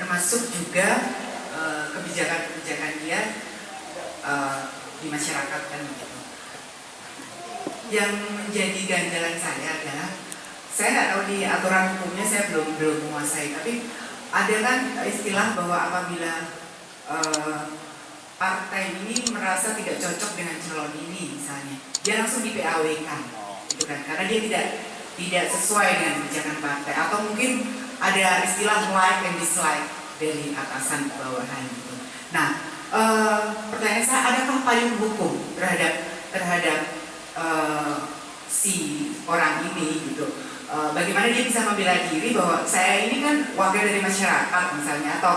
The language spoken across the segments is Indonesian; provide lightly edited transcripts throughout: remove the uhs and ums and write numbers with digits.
termasuk juga kebijakan-kebijakan dia di masyarakat kan gitu. Yang menjadi ganjalan saya adalah saya nggak tahu di aturan hukumnya, saya belum menguasai, tapi ada kan istilah bahwa apabila partai ini merasa tidak cocok dengan calon ini misalnya, dia langsung di PAW-kan, gitu kan, karena dia tidak sesuai dengan kebijakan partai, atau mungkin ada istilah like and dislike dari atasan ke bawahan gitu. Nah, pertanyaan saya, adakah payung hukum terhadap si orang ini gitu? Bagaimana dia bisa membela diri bahwa saya ini kan wakil dari masyarakat misalnya, atau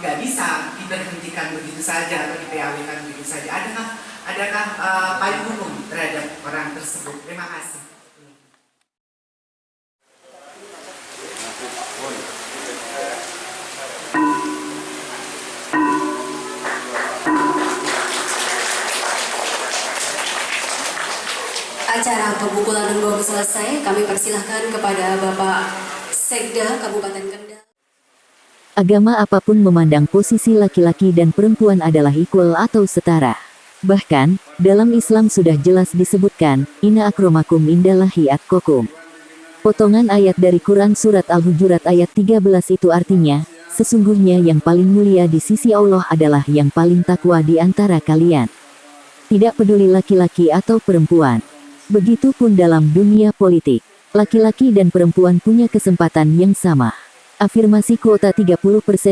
nggak bisa diberhentikan begitu saja atau di PAW-kan begitu saja. Adakah payung hukum terhadap orang tersebut? Terima kasih. Acara pembukulan gong selesai, kami persilahkan kepada Bapak Sekda Kabupaten Kendal. Agama apapun memandang posisi laki-laki dan perempuan adalah equal atau setara. Bahkan, dalam Islam sudah jelas disebutkan, Inna akramakum indallahi atqakum. Potongan ayat dari Quran Surat Al-Hujurat ayat 13 itu artinya, sesungguhnya yang paling mulia di sisi Allah adalah yang paling takwa di antara kalian. Tidak peduli laki-laki atau perempuan. Begitupun dalam dunia politik, laki-laki dan perempuan punya kesempatan yang sama. Afirmasi kuota 30%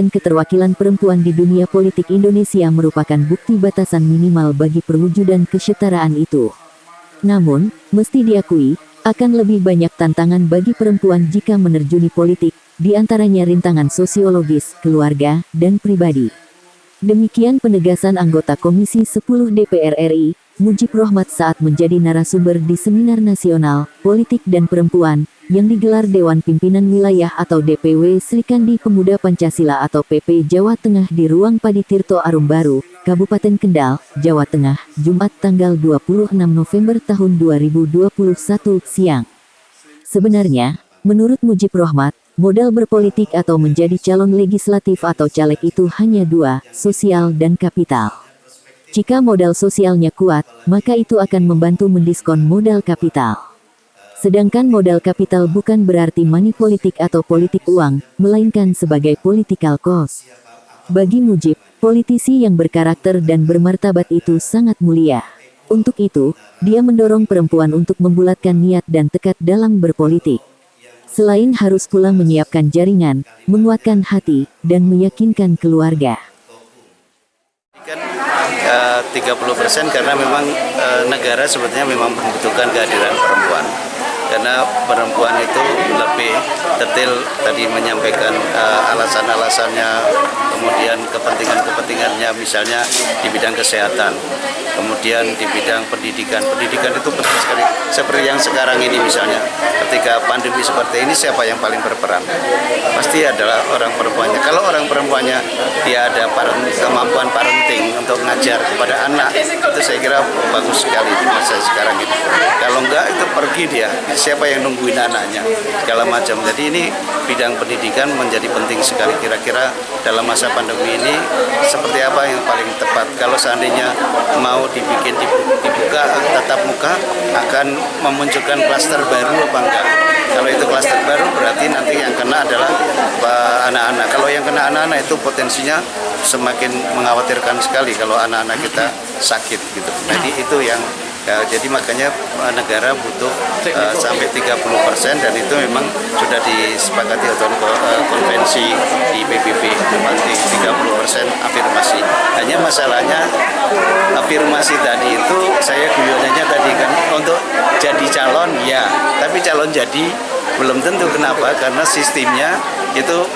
keterwakilan perempuan di dunia politik Indonesia merupakan bukti batasan minimal bagi perwujudan kesetaraan itu. Namun, mesti diakui, akan lebih banyak tantangan bagi perempuan jika menerjuni politik, di antaranya rintangan sosiologis, keluarga, dan pribadi. Demikian penegasan anggota Komisi 10 DPR RI, Mujib Rohmat saat menjadi narasumber di Seminar Nasional, Politik dan Perempuan, yang digelar Dewan Pimpinan Wilayah atau DPW Serikandi Pemuda Pancasila atau PP Jawa Tengah di Ruang Padi Tirto Arum Baru, Kabupaten Kendal, Jawa Tengah, Jumat tanggal 26 November tahun 2021 siang. Sebenarnya, menurut Mujib Rohmat, modal berpolitik atau menjadi calon legislatif atau caleg itu hanya dua, sosial dan kapital. Jika modal sosialnya kuat, maka itu akan membantu mendiskon modal kapital. Sedangkan modal kapital bukan berarti money politik atau politik uang, melainkan sebagai political cost. Bagi Mujib, politisi yang berkarakter dan bermartabat itu sangat mulia. Untuk itu, dia mendorong perempuan untuk membulatkan niat dan tekad dalam berpolitik. Selain harus pula menyiapkan jaringan, menguatkan hati, dan meyakinkan keluarga. 30% karena memang negara sebetulnya memang membutuhkan kehadiran perempuan. Karena perempuan itu lebih detail tadi menyampaikan alasan-alasannya, kemudian kepentingan-kepentingannya, misalnya di bidang kesehatan, kemudian di bidang pendidikan. Pendidikan itu penting sekali. Seperti yang sekarang ini misalnya, ketika pandemi seperti ini siapa yang paling berperan? Pasti adalah orang perempuannya. Kalau orang perempuannya dia ada kemampuan parenting untuk ngajar kepada anak, itu saya kira bagus sekali di masa sekarang ini. Kalau enggak, itu pergi dia. Siapa yang nungguin anaknya, segala macam. Jadi ini bidang pendidikan menjadi penting sekali. Kira-kira dalam masa pandemi ini seperti apa yang paling tepat? Kalau seandainya mau dibuka tatap muka, akan memunculkan klaster baru apa enggak? Kalau itu klaster baru berarti nanti yang kena adalah anak-anak. Kalau yang kena anak-anak itu potensinya semakin mengkhawatirkan sekali kalau anak-anak kita sakit gitu. Jadi itu yang jadi makanya negara butuh sampai 30% dan itu memang sudah disepakati atau konvensi di PBB 30% afirmasi. Hanya masalahnya afirmasi tadi itu saya guyonannya tadi kan untuk jadi calon ya, tapi calon jadi belum tentu. Kenapa? Karena sistemnya itu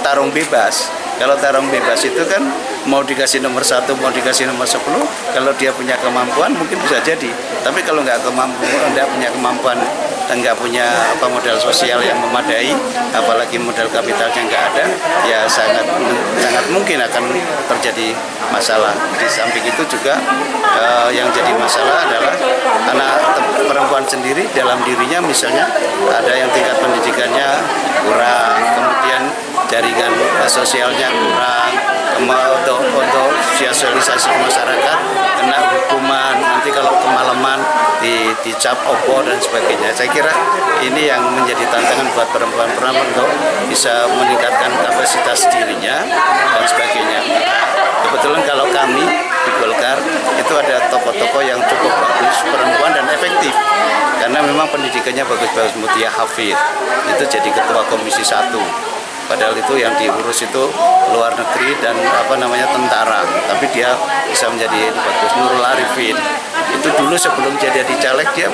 tarung bebas. Kalau tarung bebas itu kan mau dikasih nomor 1, mau dikasih nomor 10, kalau dia punya kemampuan mungkin bisa jadi. Tapi kalau nggak punya kemampuan dan nggak punya modal sosial yang memadai, apalagi modal kapitalnya nggak ada, ya sangat mungkin akan terjadi masalah. Di samping itu juga yang jadi masalah adalah anak perempuan sendiri dalam dirinya misalnya ada yang tingkat pendidikannya kurang, kemudian jaringan sosialnya kurang, untuk sosialisasi ke masyarakat kena hukuman, nanti kalau kemalaman dicap opo dan sebagainya. Saya kira ini yang menjadi tantangan buat perempuan-perempuan untuk bisa meningkatkan kapasitas dirinya dan sebagainya. Kebetulan kalau kami di Golkar itu ada tokoh-tokoh yang cukup bagus, perempuan dan efektif. Karena memang pendidikannya bagus-bagus. Mutia Hafid itu jadi ketua Komisi 1. Padahal itu yang diurus itu luar negeri dan tentara. Tapi dia bisa menjadi bagus. Nurul Arifin itu dulu sebelum jadi caleg dia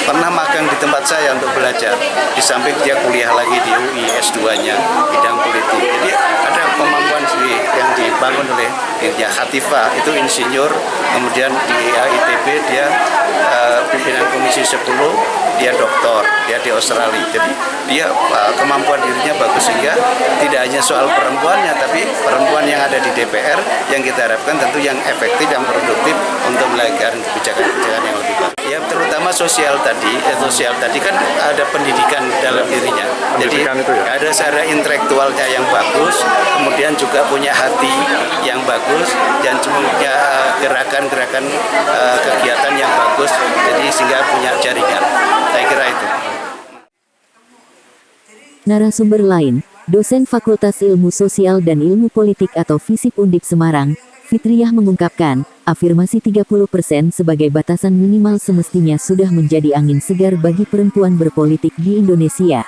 pernah magang di tempat saya untuk belajar. Di samping dia kuliah lagi di UI S2-nya bidang politik. Jadi ada kemampuan yang dibangun oleh Irja Khatifah itu insinyur, kemudian di ITB dia pimpinan Komisi 10, dia doktor, dia di Australia. Jadi dia kemampuan dirinya bagus sehingga tidak hanya soal perempuannya, tapi perempuan yang ada di DPR yang kita harapkan tentu yang efektif, yang produktif untuk melahirkan kebijakan-kebijakan yang lebih baik. Ya terutama sosial tadi kan ada pendidikan dalam dirinya. Jadi ada secara intelektualnya yang bagus, kemudian juga punya hati yang bagus dan punya gerakan-gerakan kegiatan yang bagus. Jadi sehingga punya jaringan. Saya kira itu. Narasumber lain, dosen Fakultas Ilmu Sosial dan Ilmu Politik atau FISIP Undip Semarang, Fitriah mengungkapkan, afirmasi 30% sebagai batasan minimal semestinya sudah menjadi angin segar bagi perempuan berpolitik di Indonesia.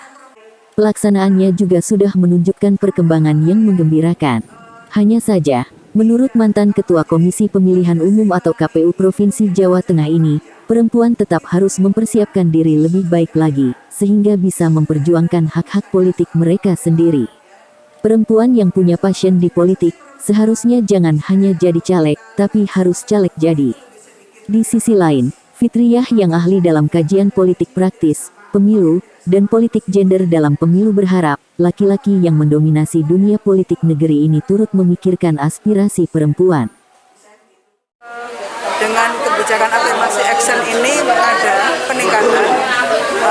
Pelaksanaannya juga sudah menunjukkan perkembangan yang menggembirakan. Hanya saja, menurut mantan Ketua Komisi Pemilihan Umum atau KPU Provinsi Jawa Tengah ini, perempuan tetap harus mempersiapkan diri lebih baik lagi, sehingga bisa memperjuangkan hak-hak politik mereka sendiri. Perempuan yang punya passion di politik, seharusnya jangan hanya jadi caleg, tapi harus caleg jadi. Di sisi lain, Fitriah yang ahli dalam kajian politik praktis, pemilu, dan politik gender dalam pemilu berharap, laki-laki yang mendominasi dunia politik negeri ini turut memikirkan aspirasi perempuan. Dengan kebijakan afirmasi action ini ada peningkatan,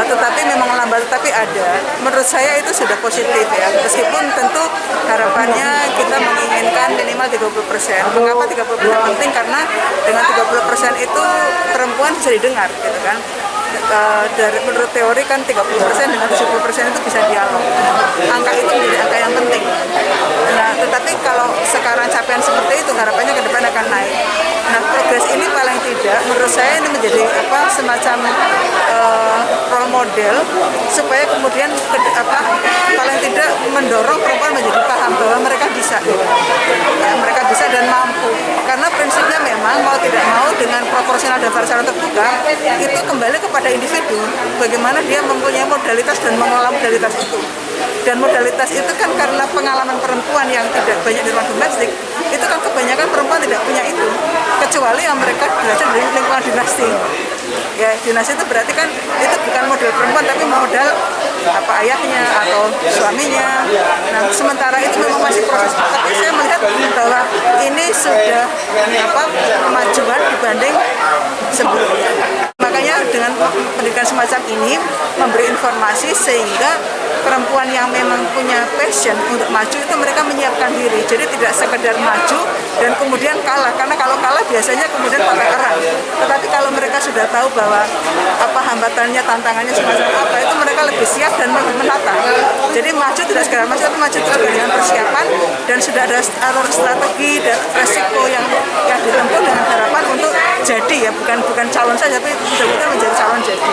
tetapi memang lambat, tapi ada. Menurut saya itu sudah positif ya, meskipun tentu harapannya kita menginginkan minimal 30%. Mengapa 30% penting? Karena dengan 30% itu perempuan bisa didengar, gitu kan. Menurut teori kan 30% dengan 70% itu bisa dialog. Angka itu menjadi angka yang penting. Nah, tetapi kalau sekarang capaian seperti itu, harapannya ke depan akan naik. Nah, progres ini paling tidak, menurut saya ini menjadi semacam role model supaya kemudian paling tidak mendorong perempuan menjadi paham bahwa mereka bisa, ya, mereka bisa dan mampu. Karena prinsipnya memang mau tidak mau dengan proporsional dan barisan terbuka itu kembali kepada individu, bagaimana dia mempunyai modalitas dan mengelola modalitas itu. Dan modalitas itu kan karena pengalaman perempuan yang tidak banyak di ruang domestik, itu kan kebanyakan perempuan tidak punya itu, kecuali yang mereka belajar dari lingkungan dinasti. Ya, dinasti itu berarti kan itu bukan model perempuan tapi modal ayahnya atau suaminya. Nah, sementara itu memang masih proses. Tapi saya melihat bahwa ini sudah kemajuan dibanding sebelumnya. Makanya dengan pendidikan semacam ini memberi informasi sehingga perempuan yang memang punya passion untuk maju itu mereka menyiapkan diri. Jadi tidak sekedar maju dan kemudian kalah, karena kalau kalah biasanya kemudian pakai erang. Tetapi kalau mereka sudah tahu bahwa hambatannya, tantangannya semacam apa, itu mereka lebih siap dan lebih menata. Jadi maju tidak sekedar maju, tapi maju juga dengan persiapan dan sudah ada alur strategi dan resiko yang ditempuh dengan harapan untuk jadi, ya bukan calon saja, tapi betul-betul menjadi calon jadi.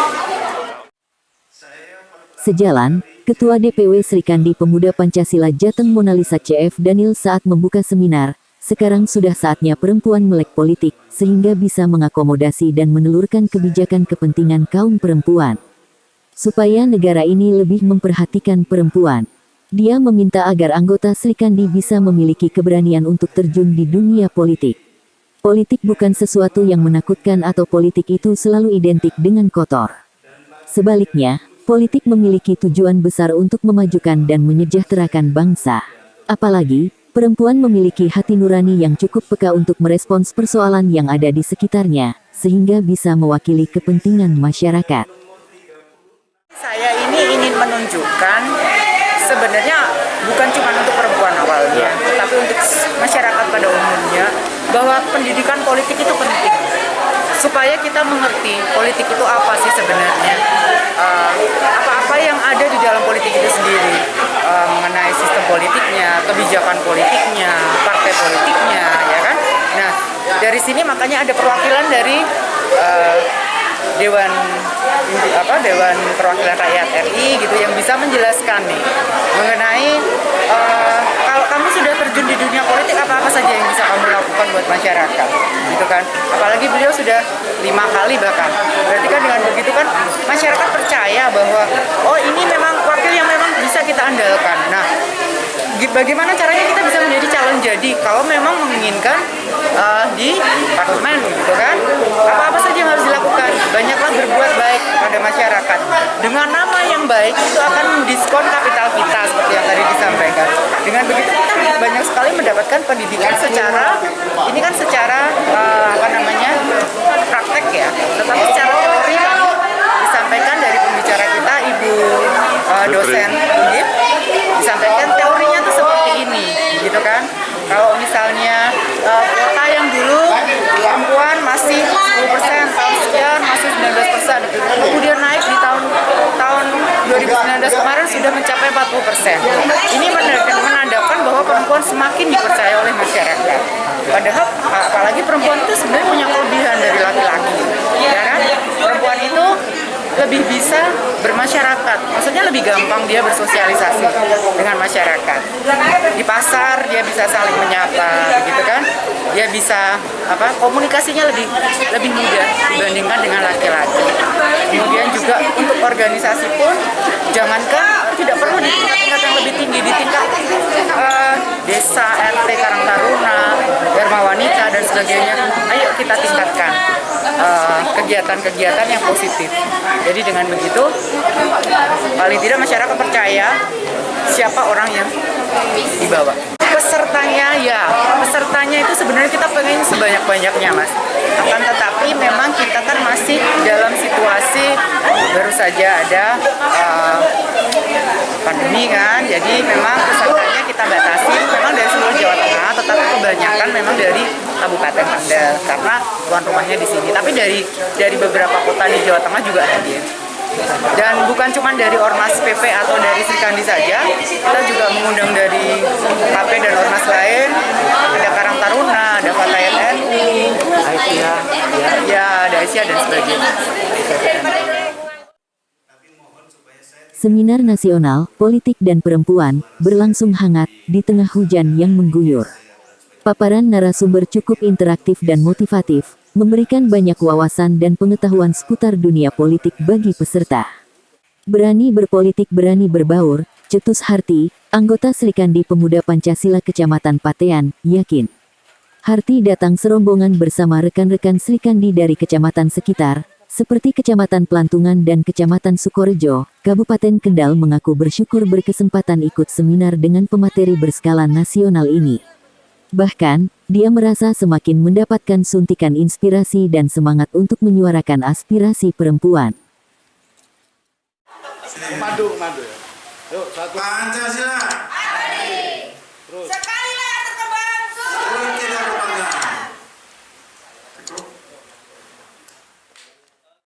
Sejalan, Ketua DPW Serikandi Pemuda Pancasila Jateng Monalisa CF Daniel saat membuka seminar, sekarang sudah saatnya perempuan melek politik, sehingga bisa mengakomodasi dan menelurkan kebijakan kepentingan kaum perempuan. Supaya negara ini lebih memperhatikan perempuan. Dia meminta agar anggota Serikandi bisa memiliki keberanian untuk terjun di dunia politik. Politik bukan sesuatu yang menakutkan atau politik itu selalu identik dengan kotor. Sebaliknya, politik memiliki tujuan besar untuk memajukan dan menyejahterakan bangsa. Apalagi, perempuan memiliki hati nurani yang cukup peka untuk merespons persoalan yang ada di sekitarnya, sehingga bisa mewakili kepentingan masyarakat. Saya ini ingin menunjukkan sebenarnya bukan cuma untuk perempuan awalnya. untuk masyarakat pada umumnya bahwa pendidikan politik itu penting supaya kita mengerti politik itu apa sih sebenarnya, apa-apa yang ada di dalam politik itu sendiri, mengenai sistem politiknya, kebijakan politiknya, partai politiknya, ya kan. Nah, dari sini makanya ada perwakilan dari Dewan Perwakilan Rakyat RI gitu yang bisa menjelaskan nih mengenai kalau kamu sudah terjun di dunia politik apa saja yang bisa kamu lakukan buat masyarakat gitu kan. Apalagi beliau sudah 5 kali bahkan, berarti kan dengan begitu kan masyarakat percaya bahwa oh ini memang wakil yang memang bisa kita andalkan. Nah, bagaimana caranya kita bisa menjadi calon jadi kalau memang menginginkan di parlemen gitu kan, apa-apa saja yang harus dilakukan, banyaklah berbuat baik pada masyarakat. Dengan nama yang baik itu akan mendiskon kapital kita seperti yang tadi disampaikan. Dengan begitu kita banyak sekali mendapatkan pendidikan secara ini kan secara praktek ya, tetapi secara teori tadi disampaikan dari pembicara kita Ibu dosen Undip, disampaikan teorinya tuh seperti ini gitu kan. Kalau misalnya kuota yang dulu perempuan masih 10%, tahun sekian masih 19%, kemudian naik di tahun 2019 kemarin sudah mencapai 40%. Ini menandakan bahwa perempuan semakin dipercaya oleh masyarakat. Padahal apalagi perempuan itu sebenarnya punya kelebihan dari laki-laki, ya kan? Perempuan itu lebih bisa bermasyarakat, maksudnya lebih gampang dia bersosialisasi dengan masyarakat. Di pasar dia bisa saling menyapa, begitu kan? Dia bisa komunikasinya lebih mudah dibandingkan dengan laki-laki. Kemudian juga untuk organisasi pun, jangankan tidak perlu di tingkat yang lebih tinggi, di tingkat desa, RT, Karang Taruna, Dharma Wanita dan sebagainya. Ayo kita tingkatkan kegiatan-kegiatan yang positif. Jadi dengan begitu paling tidak masyarakat percaya siapa orang yang dibawa. Pesertanya itu sebenarnya kita pengen sebanyak-banyaknya, Mas. Akan tetapi memang kita kan masih dalam situasi baru saja ada pandemi kan, jadi memang pesertanya kita batasi memang dari seluruh Jawa Tengah, tetapi kebanyakan memang dari Kabupaten Kendal karena tuan rumahnya di sini. Tapi dari beberapa kota di Jawa Tengah juga hadir. Dan bukan cuma dari Ormas PP atau dari Sri Kandi saja, kita juga mengundang dari KP dan Ormas lain, ada Karang Taruna, ada Fatayat NU, ada Aisyah dan sebagainya. Seminar Nasional Politik dan Perempuan berlangsung hangat di tengah hujan yang mengguyur. Paparan narasumber cukup interaktif dan motivatif, memberikan banyak wawasan dan pengetahuan seputar dunia politik bagi peserta. Berani berpolitik, berani berbaur, Cetus Harti, anggota Sri Kandi Pemuda Pancasila Kecamatan Patean, yakin. Harti datang serombongan bersama rekan-rekan Sri Kandi dari kecamatan sekitar, seperti Kecamatan Pelantungan dan Kecamatan Sukorejo, Kabupaten Kendal mengaku bersyukur berkesempatan ikut seminar dengan pemateri berskala nasional ini. Bahkan, dia merasa semakin mendapatkan suntikan inspirasi dan semangat untuk menyuarakan aspirasi perempuan. Madu. Yuk, satu. Pancasila. Terus.